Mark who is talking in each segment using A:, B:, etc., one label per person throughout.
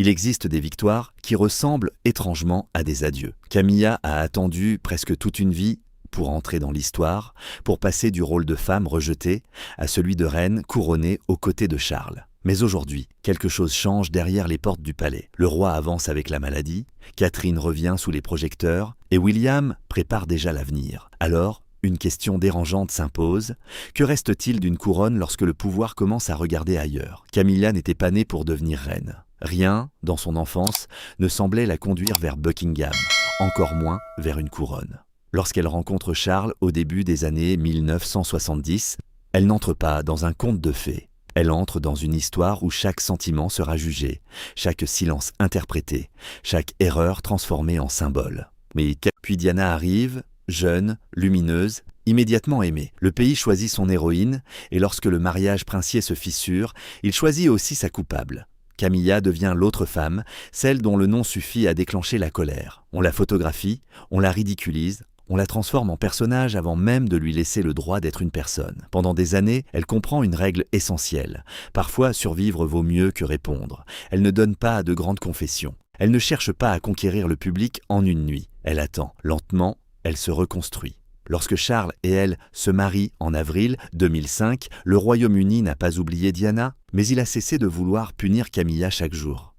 A: Il existe des victoires qui ressemblent étrangement à des adieux. Camilla a attendu presque toute une vie pour entrer dans l'histoire, pour passer du rôle de femme rejetée à celui de reine couronnée aux côtés de Charles. Mais aujourd'hui, quelque chose change derrière les portes du palais. Le roi avance avec la maladie, Catherine revient sous les projecteurs, et William prépare déjà l'avenir. Alors, une question dérangeante s'impose. Que reste-t-il d'une couronne lorsque le pouvoir commence à regarder ailleurs? Camilla n'était pas née pour devenir reine. Rien, dans son enfance, ne semblait la conduire vers Buckingham, encore moins vers une couronne. Lorsqu'elle rencontre Charles au début des années 1970, elle n'entre pas dans un conte de fées. Elle entre dans une histoire où chaque sentiment sera jugé, chaque silence interprété, chaque erreur transformée en symbole. Mais puis Diana arrive, jeune, lumineuse, immédiatement aimée. Le pays choisit son héroïne, et lorsque le mariage princier se fissure, il choisit aussi sa coupable. Camilla devient l'autre femme, celle dont le nom suffit à déclencher la colère. On la photographie, on la ridiculise, on la transforme en personnage avant même de lui laisser le droit d'être une personne. Pendant des années, elle comprend une règle essentielle. Parfois, survivre vaut mieux que répondre. Elle ne donne pas de grandes confessions. Elle ne cherche pas à conquérir le public en une nuit. Elle attend. Lentement, elle se reconstruit. Lorsque Charles et elle se marient en avril 2005, le Royaume-Uni n'a pas oublié Diana, mais il a cessé de vouloir punir Camilla chaque jour.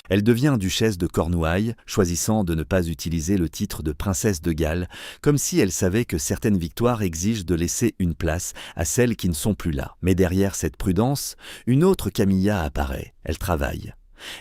A: Elle devient duchesse de Cornouailles, choisissant de ne pas utiliser le titre de princesse de Galles, comme si elle savait que certaines victoires exigent de laisser une place à celles qui ne sont plus là. Mais derrière cette prudence, une autre Camilla apparaît. Elle travaille.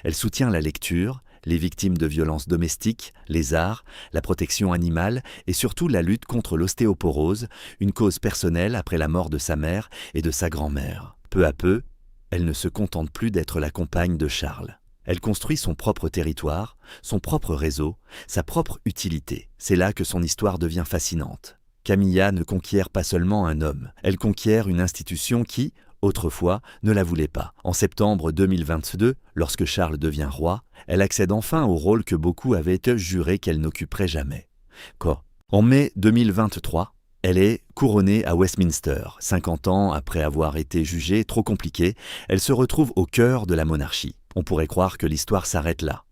A: Elle soutient la lecture, les victimes de violences domestiques, les arts, la protection animale et surtout la lutte contre l'ostéoporose, une cause personnelle après la mort de sa mère et de sa grand-mère. Peu à peu, elle ne se contente plus d'être la compagne de Charles. Elle construit son propre territoire, son propre réseau, sa propre utilité. C'est là que son histoire devient fascinante. Camilla ne conquiert pas seulement un homme, elle conquiert une institution qui, autrefois, ne la voulait pas. En septembre 2022, lorsque Charles devient roi, elle accède enfin au rôle que beaucoup avaient juré qu'elle n'occuperait jamais. En mai 2023, elle est couronnée à Westminster. 50 ans après avoir été jugée trop compliquée, elle se retrouve au cœur de la monarchie. On pourrait croire que l'histoire s'arrête là,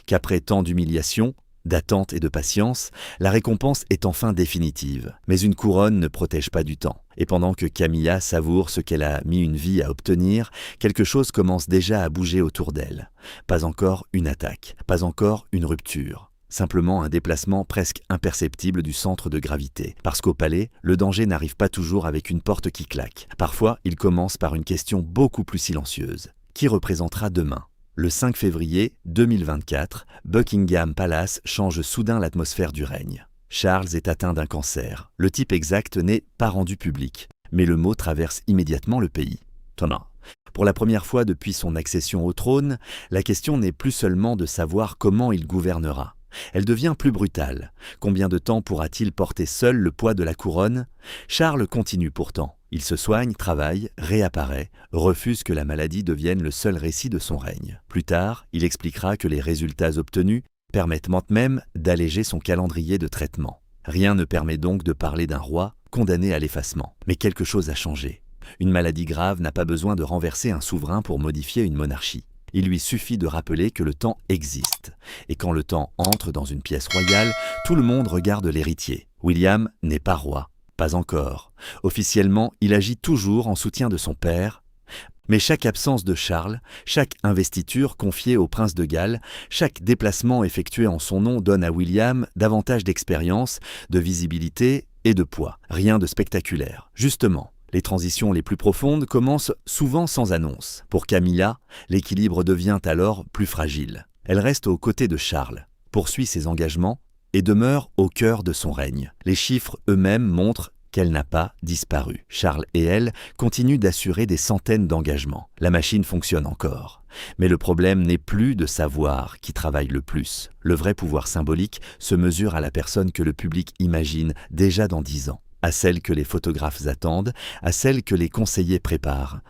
A: qu'après tant d'humiliations, d'attente et de patience, la récompense est enfin définitive. Mais une couronne ne protège pas du temps. Et pendant que Camilla savoure ce qu'elle a mis une vie à obtenir, quelque chose commence déjà à bouger autour d'elle. Pas encore une attaque, pas encore une rupture. Simplement un déplacement presque imperceptible du centre de gravité. Parce qu'au palais, le danger n'arrive pas toujours avec une porte qui claque. Parfois, il commence par une question beaucoup plus silencieuse. Qui représentera demain ? Le 5 février 2024, Buckingham Palace change soudain l'atmosphère du règne. Charles est atteint d'un cancer. Le type exact n'est pas rendu public, mais le mot traverse immédiatement le pays. Pour la première fois depuis son accession au trône, la question n'est plus seulement de savoir comment il gouvernera. Elle devient plus brutale. Combien de temps pourra-t-il porter seul le poids de la couronne ? Charles continue pourtant. Il se soigne, travaille, réapparaît, refuse que la maladie devienne le seul récit de son règne. Plus tard, il expliquera que les résultats obtenus permettent même d'alléger son calendrier de traitement. Rien ne permet donc de parler d'un roi condamné à l'effacement. Mais quelque chose a changé. Une maladie grave n'a pas besoin de renverser un souverain pour modifier une monarchie. Il lui suffit de rappeler que le temps existe. Et quand le temps entre dans une pièce royale, tout le monde regarde l'héritier. William n'est pas roi. Pas encore. Officiellement, il agit toujours en soutien de son père. Mais chaque absence de Charles, chaque investiture confiée au prince de Galles, chaque déplacement effectué en son nom donne à William davantage d'expérience, de visibilité et de poids. Rien de spectaculaire. Justement, les transitions les plus profondes commencent souvent sans annonce. Pour Camilla, l'équilibre devient alors plus fragile. Elle reste aux côtés de Charles, poursuit ses engagements et demeure au cœur de son règne. Les chiffres eux-mêmes montrent qu'elle n'a pas disparu. Charles et elle continuent d'assurer des centaines d'engagements. La machine fonctionne encore. Mais le problème n'est plus de savoir qui travaille le plus. Le vrai pouvoir symbolique se mesure à la personne que le public imagine déjà dans 10 ans. À celle que les photographes attendent, à celle que les conseillers préparent,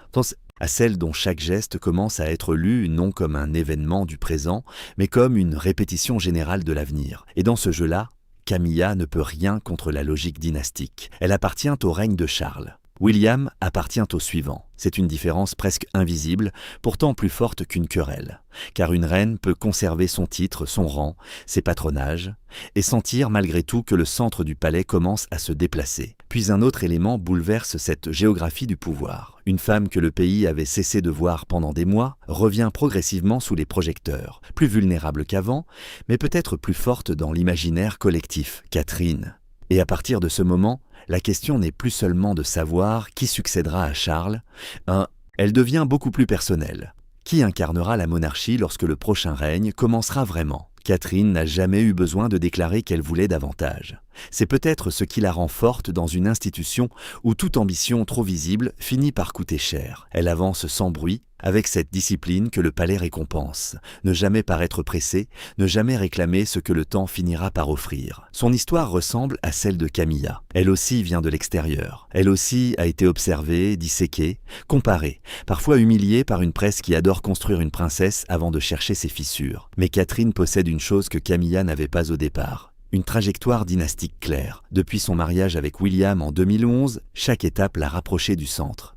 A: à celle dont chaque geste commence à être lu non comme un événement du présent, mais comme une répétition générale de l'avenir. Et dans ce jeu-là, Camilla ne peut rien contre la logique dynastique. Elle appartient au règne de Charles. William appartient au suivant. C'est une différence presque invisible, pourtant plus forte qu'une querelle. Car une reine peut conserver son titre, son rang, ses patronages, et sentir malgré tout que le centre du palais commence à se déplacer. Puis un autre élément bouleverse cette géographie du pouvoir. Une femme que le pays avait cessé de voir pendant des mois revient progressivement sous les projecteurs, plus vulnérable qu'avant, mais peut-être plus forte dans l'imaginaire collectif, Catherine. Et à partir de ce moment, la question n'est plus seulement de savoir qui succédera à Charles, elle devient beaucoup plus personnelle. Qui incarnera la monarchie lorsque le prochain règne commencera vraiment ? Catherine n'a jamais eu besoin de déclarer qu'elle voulait davantage. C'est peut-être ce qui la rend forte dans une institution où toute ambition trop visible finit par coûter cher. Elle avance sans bruit, avec cette discipline que le palais récompense. Ne jamais paraître pressée, ne jamais réclamer ce que le temps finira par offrir. Son histoire ressemble à celle de Camilla. Elle aussi vient de l'extérieur. Elle aussi a été observée, disséquée, comparée, parfois humiliée par une presse qui adore construire une princesse avant de chercher ses fissures. Mais Catherine possède une chose que Camilla n'avait pas au départ. Une trajectoire dynastique claire. Depuis son mariage avec William en 2011, chaque étape l'a rapprochée du centre.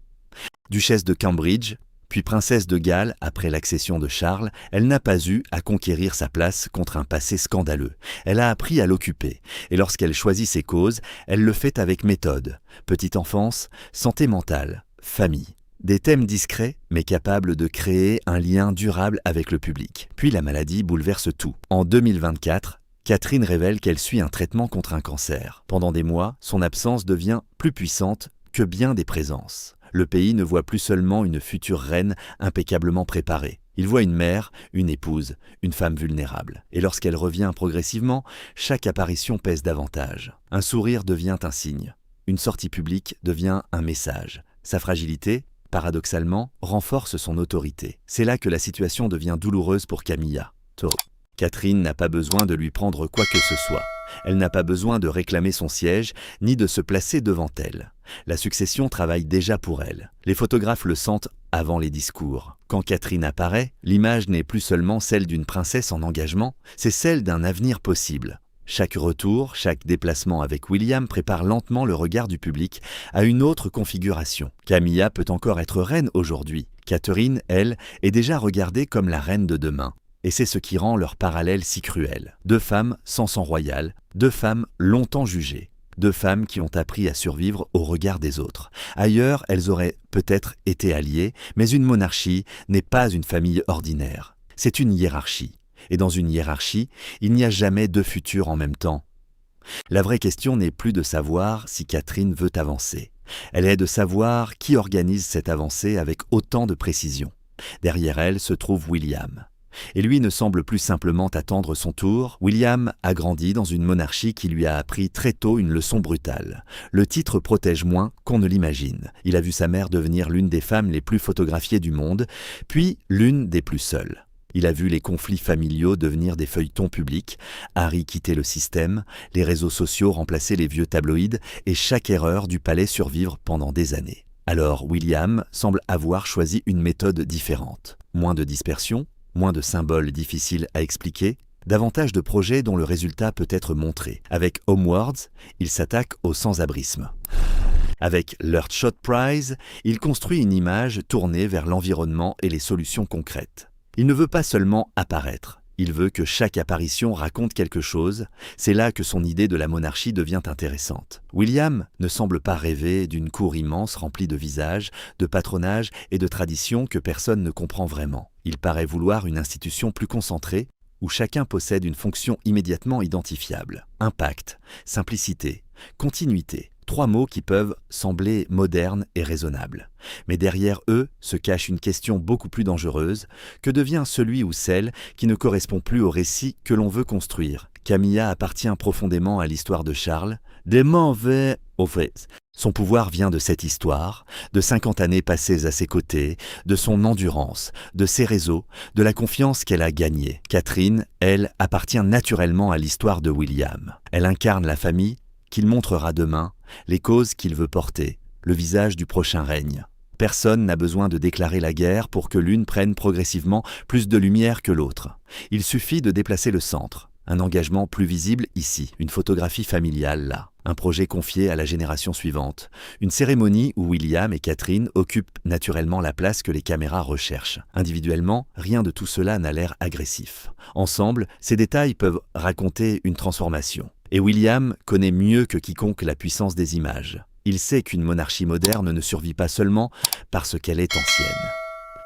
A: Duchesse de Cambridge, puis princesse de Galles après l'accession de Charles, elle n'a pas eu à conquérir sa place contre un passé scandaleux. Elle a appris à l'occuper, et lorsqu'elle choisit ses causes, elle le fait avec méthode. Petite enfance, santé mentale, famille. Des thèmes discrets, mais capables de créer un lien durable avec le public. Puis la maladie bouleverse tout. En 2024, Catherine révèle qu'elle suit un traitement contre un cancer. Pendant des mois, son absence devient plus puissante que bien des présences. Le pays ne voit plus seulement une future reine impeccablement préparée. Il voit une mère, une épouse, une femme vulnérable. Et lorsqu'elle revient progressivement, chaque apparition pèse davantage. Un sourire devient un signe. Une sortie publique devient un message. Sa fragilité, paradoxalement, renforce son autorité. C'est là que la situation devient douloureuse pour Camilla. Catherine n'a pas besoin de lui prendre quoi que ce soit. Elle n'a pas besoin de réclamer son siège, ni de se placer devant elle. La succession travaille déjà pour elle. Les photographes le sentent avant les discours. Quand Catherine apparaît, l'image n'est plus seulement celle d'une princesse en engagement, c'est celle d'un avenir possible. Chaque retour, chaque déplacement avec William prépare lentement le regard du public à une autre configuration. Camilla peut encore être reine aujourd'hui. Catherine, elle, est déjà regardée comme la reine de demain. Et c'est ce qui rend leur parallèle si cruel. Deux femmes sans sang royal, deux femmes longtemps jugées, deux femmes qui ont appris à survivre au regard des autres. Ailleurs, elles auraient peut-être été alliées, mais une monarchie n'est pas une famille ordinaire. C'est une hiérarchie. Et dans une hiérarchie, il n'y a jamais deux futurs en même temps. La vraie question n'est plus de savoir si Catherine veut avancer. Elle est de savoir qui organise cette avancée avec autant de précision. Derrière elle se trouve William. Et lui ne semble plus simplement attendre son tour. William a grandi dans une monarchie qui lui a appris très tôt une leçon brutale. Le titre protège moins qu'on ne l'imagine. Il a vu sa mère devenir l'une des femmes les plus photographiées du monde, puis l'une des plus seules. Il a vu les conflits familiaux devenir des feuilletons publics, Harry quitter le système, les réseaux sociaux remplacer les vieux tabloïds et chaque erreur du palais survivre pendant des années. Alors William semble avoir choisi une méthode différente. Moins de dispersion, moins de symboles difficiles à expliquer, davantage de projets dont le résultat peut être montré. Avec Homewards, il s'attaque au sans-abrisme. Avec l'Earthshot Prize, il construit une image tournée vers l'environnement et les solutions concrètes. Il ne veut pas seulement apparaître, il veut que chaque apparition raconte quelque chose, c'est là que son idée de la monarchie devient intéressante. William ne semble pas rêver d'une cour immense remplie de visages, de patronages et de traditions que personne ne comprend vraiment. Il paraît vouloir une institution plus concentrée, où chacun possède une fonction immédiatement identifiable. Impact, simplicité, continuité. Trois mots qui peuvent sembler modernes et raisonnables. Mais derrière eux se cache une question beaucoup plus dangereuse. Que devient celui ou celle qui ne correspond plus au récit que l'on veut construire ? Camilla appartient profondément à l'histoire de Charles. Des mauvais au fait. Son pouvoir vient de cette histoire, de 50 années passées à ses côtés, de son endurance, de ses réseaux, de la confiance qu'elle a gagnée. Catherine, elle, appartient naturellement à l'histoire de William. Elle incarne la famille qu'il montrera demain, les causes qu'il veut porter, le visage du prochain règne. Personne n'a besoin de déclarer la guerre pour que l'une prenne progressivement plus de lumière que l'autre. Il suffit de déplacer le centre. Un engagement plus visible ici, une photographie familiale là, un projet confié à la génération suivante, une cérémonie où William et Catherine occupent naturellement la place que les caméras recherchent. Individuellement, rien de tout cela n'a l'air agressif. Ensemble, ces détails peuvent raconter une transformation. Et William connaît mieux que quiconque la puissance des images. Il sait qu'une monarchie moderne ne survit pas seulement parce qu'elle est ancienne.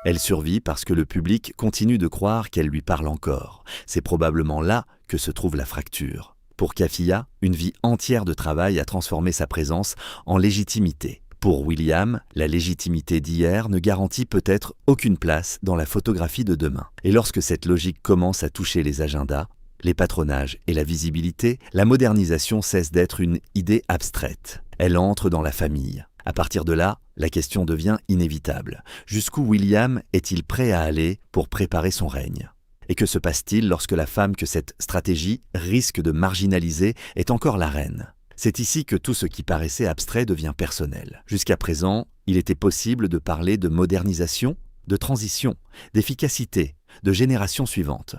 A: Elle survit parce que le public continue de croire qu'elle lui parle encore. C'est probablement là que se trouve la fracture. Pour Kafia, une vie entière de travail a transformé sa présence en légitimité. Pour William, la légitimité d'hier ne garantit peut-être aucune place dans la photographie de demain. Et lorsque cette logique commence à toucher les agendas, les patronages et la visibilité, la modernisation cesse d'être une idée abstraite. Elle entre dans la famille. À partir de là, la question devient inévitable. Jusqu'où William est-il prêt à aller pour préparer son règne ? Et que se passe-t-il lorsque la femme que cette stratégie risque de marginaliser est encore la reine ? C'est ici que tout ce qui paraissait abstrait devient personnel. Jusqu'à présent, il était possible de parler de modernisation, de transition, d'efficacité, de génération suivante.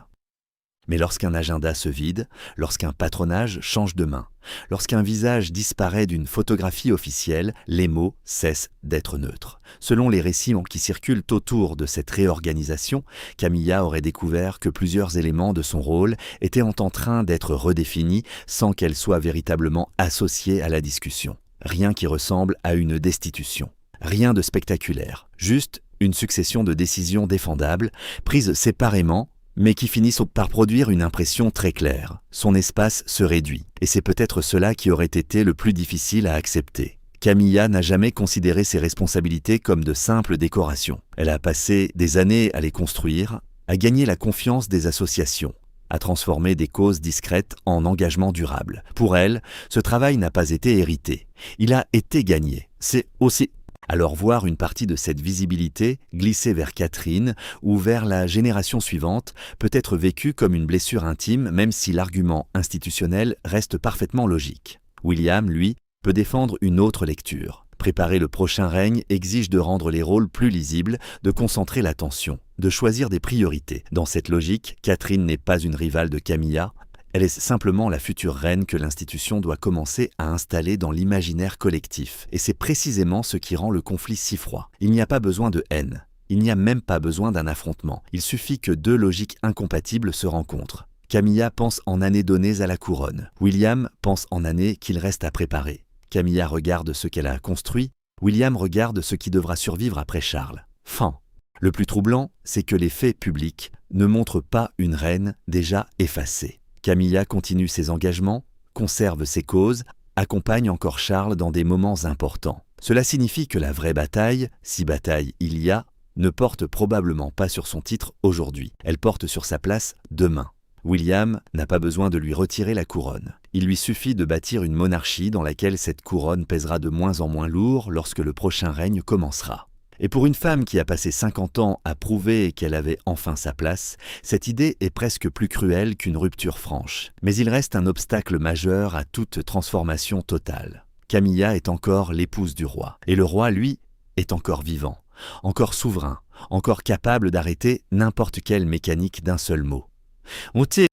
A: Mais lorsqu'un agenda se vide, lorsqu'un patronage change de main, lorsqu'un visage disparaît d'une photographie officielle, les mots cessent d'être neutres. Selon les récits qui circulent autour de cette réorganisation, Camilla aurait découvert que plusieurs éléments de son rôle étaient en train d'être redéfinis sans qu'elle soit véritablement associée à la discussion. Rien qui ressemble à une destitution. Rien de spectaculaire. Juste une succession de décisions défendables, prises séparément, mais qui finissent par produire une impression très claire. Son espace se réduit, et c'est peut-être cela qui aurait été le plus difficile à accepter. Camilla n'a jamais considéré ses responsabilités comme de simples décorations. Elle a passé des années à les construire, à gagner la confiance des associations, à transformer des causes discrètes en engagements durables. Pour elle, ce travail n'a pas été hérité. Il a été gagné. C'est aussi... Alors voir une partie de cette visibilité glisser vers Catherine ou vers la génération suivante peut être vécu comme une blessure intime même si l'argument institutionnel reste parfaitement logique. William, lui, peut défendre une autre lecture. Préparer le prochain règne exige de rendre les rôles plus lisibles, de concentrer l'attention, de choisir des priorités. Dans cette logique, Catherine n'est pas une rivale de Camilla. Elle est simplement la future reine que l'institution doit commencer à installer dans l'imaginaire collectif. Et c'est précisément ce qui rend le conflit si froid. Il n'y a pas besoin de haine. Il n'y a même pas besoin d'un affrontement. Il suffit que deux logiques incompatibles se rencontrent. Camilla pense en années données à la couronne. William pense en années qu'il reste à préparer. Camilla regarde ce qu'elle a construit. William regarde ce qui devra survivre après Charles. Fin. Le plus troublant, c'est que les faits publics ne montrent pas une reine déjà effacée. Camilla continue ses engagements, conserve ses causes, accompagne encore Charles dans des moments importants. Cela signifie que la vraie bataille, si bataille il y a, ne porte probablement pas sur son titre aujourd'hui. Elle porte sur sa place demain. William n'a pas besoin de lui retirer la couronne. Il lui suffit de bâtir une monarchie dans laquelle cette couronne pèsera de moins en moins lourd lorsque le prochain règne commencera. Et pour une femme qui a passé 50 ans à prouver qu'elle avait enfin sa place, cette idée est presque plus cruelle qu'une rupture franche. Mais il reste un obstacle majeur à toute transformation totale. Camilla est encore l'épouse du roi. Et le roi, lui, est encore vivant, encore souverain, encore capable d'arrêter n'importe quelle mécanique d'un seul mot.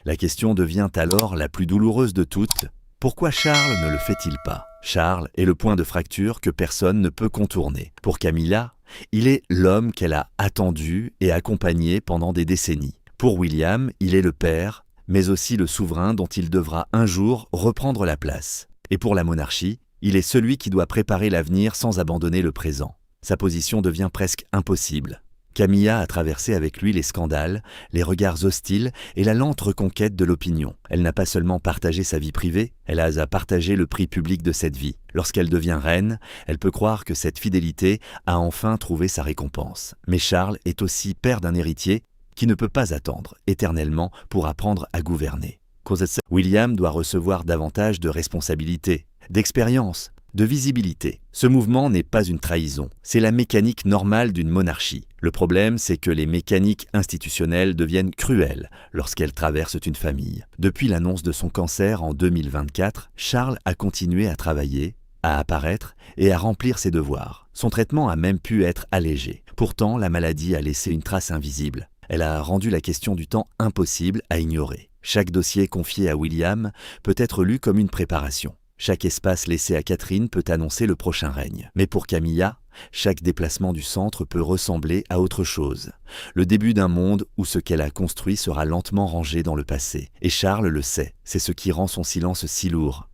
A: La question devient alors la plus douloureuse de toutes. Pourquoi Charles ne le fait-il pas ? Charles est le point de fracture que personne ne peut contourner. Pour Camilla, il est l'homme qu'elle a attendu et accompagné pendant des décennies. Pour William, il est le père, mais aussi le souverain dont il devra un jour reprendre la place. Et pour la monarchie, il est celui qui doit préparer l'avenir sans abandonner le présent. Sa position devient presque impossible. Camilla a traversé avec lui les scandales, les regards hostiles et la lente reconquête de l'opinion. Elle n'a pas seulement partagé sa vie privée, elle a partagé le prix public de cette vie. Lorsqu'elle devient reine, elle peut croire que cette fidélité a enfin trouvé sa récompense. Mais Charles est aussi père d'un héritier qui ne peut pas attendre éternellement pour apprendre à gouverner. William doit recevoir davantage de responsabilités, d'expérience, de visibilité. Ce mouvement n'est pas une trahison, c'est la mécanique normale d'une monarchie. Le problème, c'est que les mécaniques institutionnelles deviennent cruelles lorsqu'elles traversent une famille. Depuis l'annonce de son cancer en 2024, Charles a continué à travailler, à apparaître et à remplir ses devoirs. Son traitement a même pu être allégé. Pourtant, la maladie a laissé une trace invisible. Elle a rendu la question du temps impossible à ignorer. Chaque dossier confié à William peut être lu comme une préparation. Chaque espace laissé à Catherine peut annoncer le prochain règne. Mais pour Camilla, chaque déplacement du centre peut ressembler à autre chose. Le début d'un monde où ce qu'elle a construit sera lentement rangé dans le passé. Et Charles le sait, c'est ce qui rend son silence si lourd.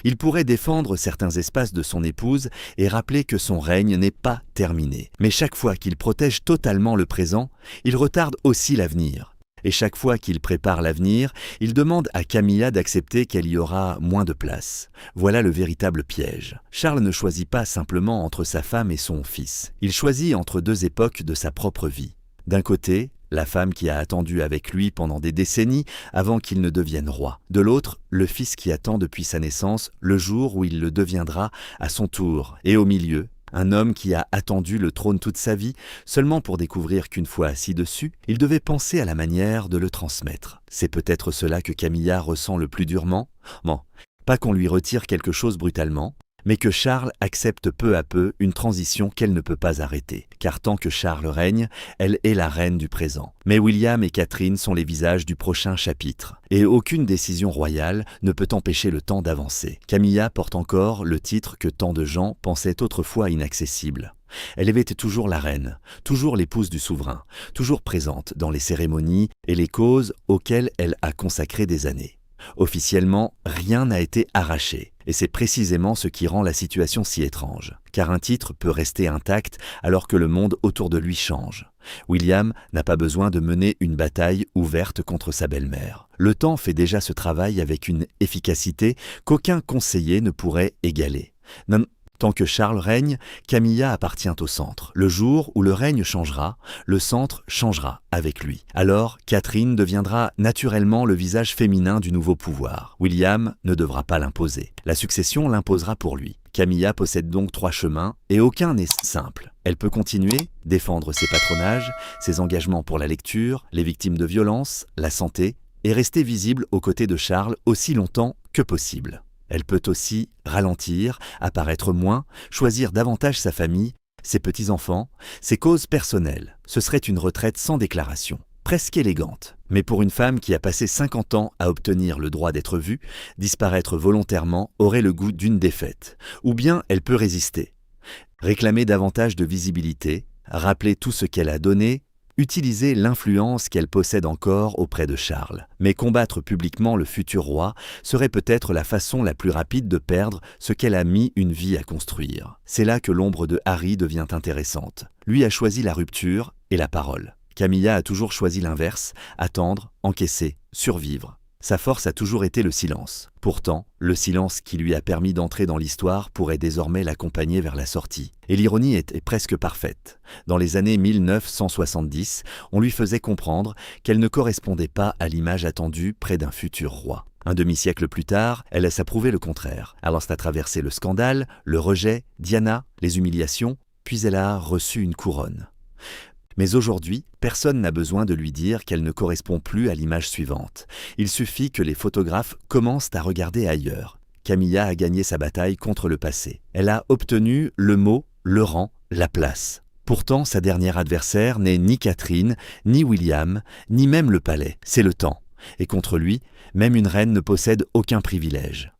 A: Il pourrait défendre certains espaces de son épouse et rappeler que son règne n'est pas terminé. Mais chaque fois qu'il protège totalement le présent, il retarde aussi l'avenir. Et chaque fois qu'il prépare l'avenir, il demande à Camilla d'accepter qu'elle y aura moins de place. Voilà le véritable piège. Charles ne choisit pas simplement entre sa femme et son fils. Il choisit entre deux époques de sa propre vie. D'un côté, la femme qui a attendu avec lui pendant des décennies avant qu'il ne devienne roi. De l'autre, le fils qui attend depuis sa naissance le jour où il le deviendra à son tour. Et au milieu, un homme qui a attendu le trône toute sa vie, seulement pour découvrir qu'une fois assis dessus, il devait penser à la manière de le transmettre. C'est peut-être cela que Camilla ressent le plus durement. Bon, pas qu'on lui retire quelque chose brutalement, mais que Charles accepte peu à peu une transition qu'elle ne peut pas arrêter. Car tant que Charles règne, elle est la reine du présent. Mais William et Catherine sont les visages du prochain chapitre. Et aucune décision royale ne peut empêcher le temps d'avancer. Camilla porte encore le titre que tant de gens pensaient autrefois inaccessible. Elle avait été toujours la reine, toujours l'épouse du souverain, toujours présente dans les cérémonies et les causes auxquelles elle a consacré des années. Officiellement, rien n'a été arraché, et c'est précisément ce qui rend la situation si étrange. Car un titre peut rester intact alors que le monde autour de lui change. William n'a pas besoin de mener une bataille ouverte contre sa belle-mère. Le temps fait déjà ce travail avec une efficacité qu'aucun conseiller ne pourrait égaler. Tant que Charles règne, Camilla appartient au centre. Le jour où le règne changera, le centre changera avec lui. Alors, Catherine deviendra naturellement le visage féminin du nouveau pouvoir. William ne devra pas l'imposer. La succession l'imposera pour lui. Camilla possède donc 3 chemins, et aucun n'est simple. Elle peut continuer, défendre ses patronages, ses engagements pour la lecture, les victimes de violences, la santé, et rester visible aux côtés de Charles aussi longtemps que possible. Elle peut aussi ralentir, apparaître moins, choisir davantage sa famille, ses petits-enfants, ses causes personnelles. Ce serait une retraite sans déclaration, presque élégante. Mais pour une femme qui a passé 50 ans à obtenir le droit d'être vue, disparaître volontairement aurait le goût d'une défaite. Ou bien elle peut résister, réclamer davantage de visibilité, rappeler tout ce qu'elle a donné, utiliser l'influence qu'elle possède encore auprès de Charles. Mais combattre publiquement le futur roi serait peut-être la façon la plus rapide de perdre ce qu'elle a mis une vie à construire. C'est là que l'ombre de Harry devient intéressante. Lui a choisi la rupture et la parole. Camilla a toujours choisi l'inverse, attendre, encaisser, survivre. Sa force a toujours été le silence. Pourtant, le silence qui lui a permis d'entrer dans l'histoire pourrait désormais l'accompagner vers la sortie. Et l'ironie était presque parfaite. Dans les années 1970, on lui faisait comprendre qu'elle ne correspondait pas à l'image attendue près d'un futur roi. Un demi-siècle plus tard, elle laisse approuver le contraire. Alors a traversé le scandale, le rejet, Diana, les humiliations, puis elle a reçu une couronne. Mais aujourd'hui, personne n'a besoin de lui dire qu'elle ne correspond plus à l'image suivante. Il suffit que les photographes commencent à regarder ailleurs. Camilla a gagné sa bataille contre le passé. Elle a obtenu le mot, le rang, la place. Pourtant, sa dernière adversaire n'est ni Catherine, ni William, ni même le palais, c'est le temps. Et contre lui, même une reine ne possède aucun privilège.